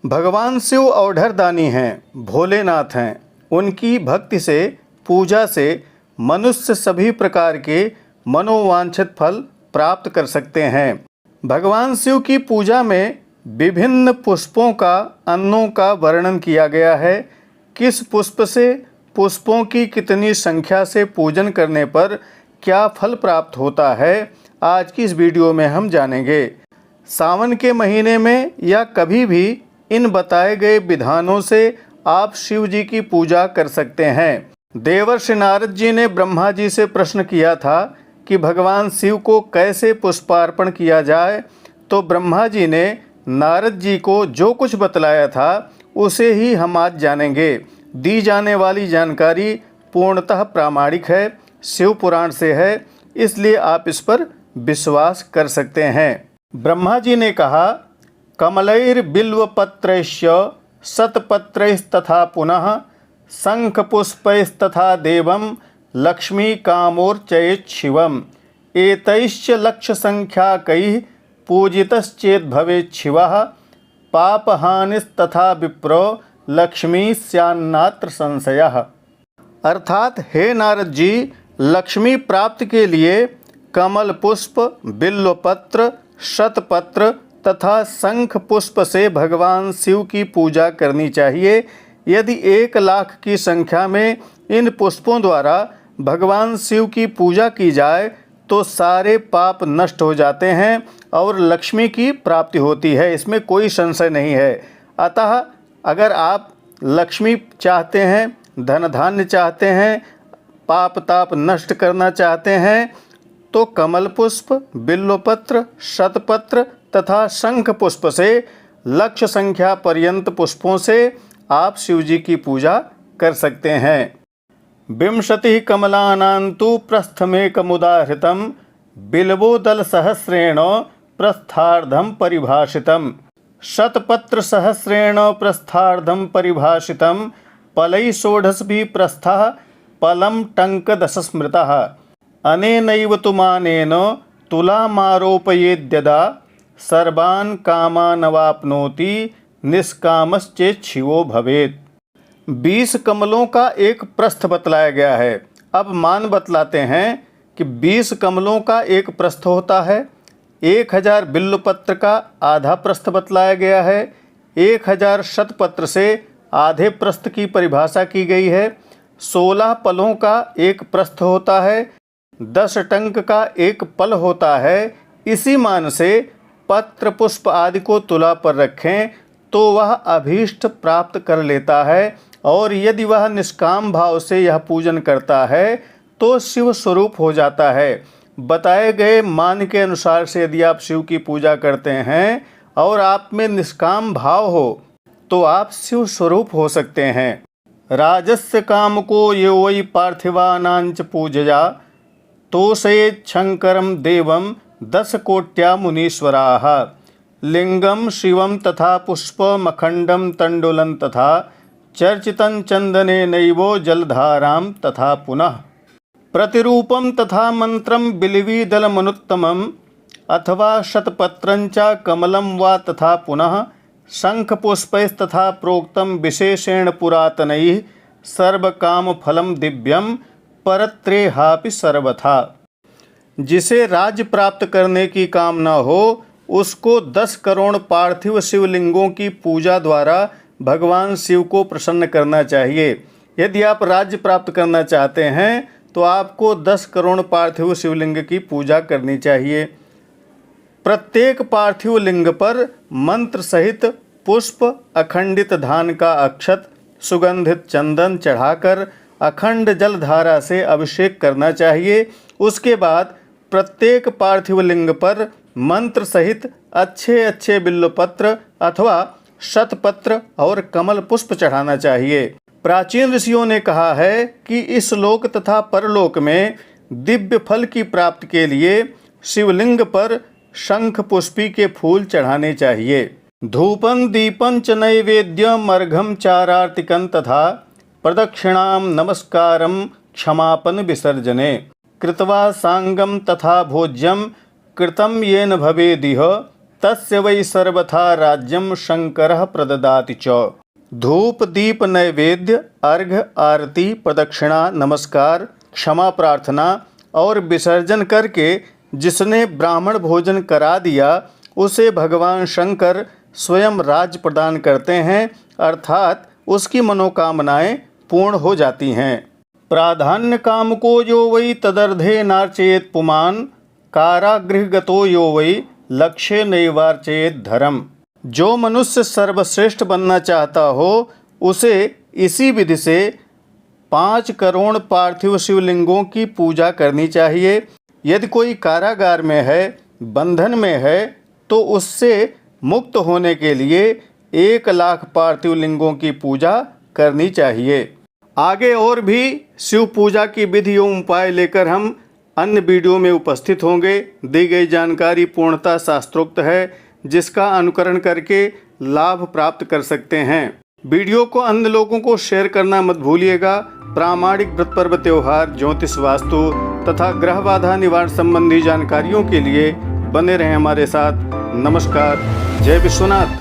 भगवान शिव औढ़रदानी हैं, भोलेनाथ हैं। उनकी भक्ति से, पूजा से मनुष्य सभी प्रकार के मनोवांछित फल प्राप्त कर सकते हैं। भगवान शिव की पूजा में विभिन्न पुष्पों का, अन्नों का वर्णन किया गया है। किस पुष्प से, पुष्पों की कितनी संख्या से पूजन करने पर क्या फल प्राप्त होता है, आज की इस वीडियो में हम जानेंगे। सावन के महीने में या कभी भी इन बताए गए विधानों से आप शिव जी की पूजा कर सकते हैं। देवर्षि नारद जी ने ब्रह्मा जी से प्रश्न किया था कि भगवान शिव को कैसे पुष्पार्पण किया जाए, तो ब्रह्मा जी ने नारद जी को जो कुछ बतलाया था उसे ही हम आज जानेंगे। दी जाने वाली जानकारी पूर्णतः प्रामाणिक है, शिव पुराण से है, इसलिए आप इस पर विश्वास कर सकते हैं। ब्रह्मा जी ने कहा, कमलैर्बिल्वपत्रैश्च शतपत्रैस्तथा पुनः शंखपुष्पैस्तथा देवं लक्ष्मीकामोर्चयेत् शिवम् एतैश्च लक्षसंख्याकैः पूजितश्चेत् भवेत् शिवः पापहानिस्तथा विप्रो लक्ष्मी स्यान्नात्र संशयः। अर्थात हे नारद जी, लक्ष्मी प्राप्ति के लिए कमल पुष्प, बिल्वपत्र, शतपत्र तथा शंख पुष्प से भगवान शिव की पूजा करनी चाहिए। यदि 1 लाख की संख्या में इन पुष्पों द्वारा भगवान शिव की पूजा की जाए तो सारे पाप नष्ट हो जाते हैं और लक्ष्मी की प्राप्ति होती है, इसमें कोई संशय नहीं है। अतः अगर आप लक्ष्मी चाहते हैं, धन धान्य चाहते हैं, पाप ताप नष्ट करना चाहते हैं, तो कमल पुष्प, बिल्वपत्र, शतपत्र तथा शंख पुष्प से लक्ष संख्या पर्यंत पुष्पों से आप शिव जी की पूजा कर सकते हैं। 20 कमलानां तु प्रस्थमेकमुदाहृतं बिल्वोदलसहस्रेण प्रस्थार्धं परिभाषितं शतपत्रसहस्रेण प्रस्थार्धं परिभाषितं फलैः षोडशभिः प्रस्थः फलं टङ्कदशस्मृतः अनेनैव तु मानेन तुलामारोपयेद्यदा सर्वान् कामानवाप्नोति निष्कामश्चेत् शिवो भवेत्। 20 कमलों का एक प्रस्थ बतलाया गया है। अब मान बतलाते हैं कि 20 कमलों का एक प्रस्थ होता है। 1000 बिल्वपत्र का आधा प्रस्थ बतलाया गया है। 1000 शतपत्र से आधे प्रस्थ की परिभाषा की गई है। 16 फलों का एक प्रस्थ होता है। 10 टंक का एक फल होता है। इसी मान से पत्र पुष्प आदि को तुला पर रखें तो वह अभीष्ट प्राप्त कर लेता है, और यदि वह निष्काम भाव से यह पूजन करता है तो शिव स्वरूप हो जाता है। बताए गए मान के अनुसार से यदि आप शिव की पूजा करते हैं और आप में निष्काम भाव हो तो आप शिव स्वरूप हो सकते हैं। राजस्य काम को यो वै पार्थिवानांच पूजया तोषयेत् शंकरं देवं 10 कोट्या मुनीश्वराः लिंगम शिवम तथा पुष्पमखंडम तंडुलं तथा चर्चितं चंदनेनैव जलधारां तथा पुनः प्रतिरूपं तथा मंत्रं बिल्वीदलमनुत्तमम् अथवा शतपत्रं च कमलं वा तथा पुनः शंखपुष्पैस्तथा प्रोक्तं विशेषेण पुरातनैः सर्वकामफलं दिव्यं परत्रेहापि सर्वथा। जिसे राज्य प्राप्त करने की कामना हो उसको 10 करोड़ पार्थिव शिवलिंगों की पूजा द्वारा भगवान शिव को प्रसन्न करना चाहिए। यदि आप राज्य प्राप्त करना चाहते हैं तो आपको 10 करोड़ पार्थिव शिवलिंग की पूजा करनी चाहिए। प्रत्येक पार्थिव लिंग पर मंत्र सहित पुष्प, अखंडित धान का अक्षत, सुगंधित चंदन चढ़ाकर अखंड जलधारा से अभिषेक करना चाहिए। उसके बाद प्रत्येक पार्थिव लिंग पर मंत्र सहित अच्छे अच्छे बिल्वपत्र अथवा शतपत्र और कमल पुष्प चढ़ाना चाहिए। प्राचीन ऋषियों ने कहा है कि इस लोक तथा परलोक में दिव्य फल की प्राप्ति के लिए शिवलिंग पर शंख पुष्पी के फूल चढ़ाने चाहिए। धूपं दीपं च नैवेद्यम अर्घं चारार्तिकं तथा प्रदक्षिणां नमस्कारं क्षमापन विसर्जने कृत्वा सांगम तथा भोज्यम कृतं येन भवेदिह तस्य वै सर्वथा राज्यं शंकरः प्रददाति च। धूप दीप नैवेद्य अर्घ्य आरती प्रदक्षिणा नमस्कार क्षमा प्रार्थना और विसर्जन करके जिसने ब्राह्मण भोजन करा दिया उसे भगवान शंकर स्वयं राज्य प्रदान करते हैं, अर्थात उसकी मनोकामनाएं पूर्ण हो जाती हैं। प्राधान्य काम को यो वै तदर्धे नार्चयेत पुमान कारागृहगतो यो वै लक्ष्य नैवार्चयेत धर्म। जो मनुष्य सर्वश्रेष्ठ बनना चाहता हो उसे इसी विधि से 5 करोड़ पार्थिव शिवलिंगों की पूजा करनी चाहिए। यदि कोई कारागार में है, बंधन में है, तो उससे मुक्त होने के लिए 1 लाख पार्थिव लिंगों की पूजा करनी चाहिए। आगे और भी शिव पूजा की विधि एवं उपाय लेकर हम अन्य वीडियो में उपस्थित होंगे। दी गई जानकारी पूर्णतः शास्त्रोक्त है, जिसका अनुकरण करके लाभ प्राप्त कर सकते हैं। वीडियो को अन्य लोगों को शेयर करना मत भूलिएगा। प्रामाणिक व्रत पर्व त्योहार ज्योतिष वास्तु तथा ग्रह बाधा निवारण संबंधी जानकारियों के लिए बने रहें हमारे साथ। नमस्कार। जय विश्वनाथ।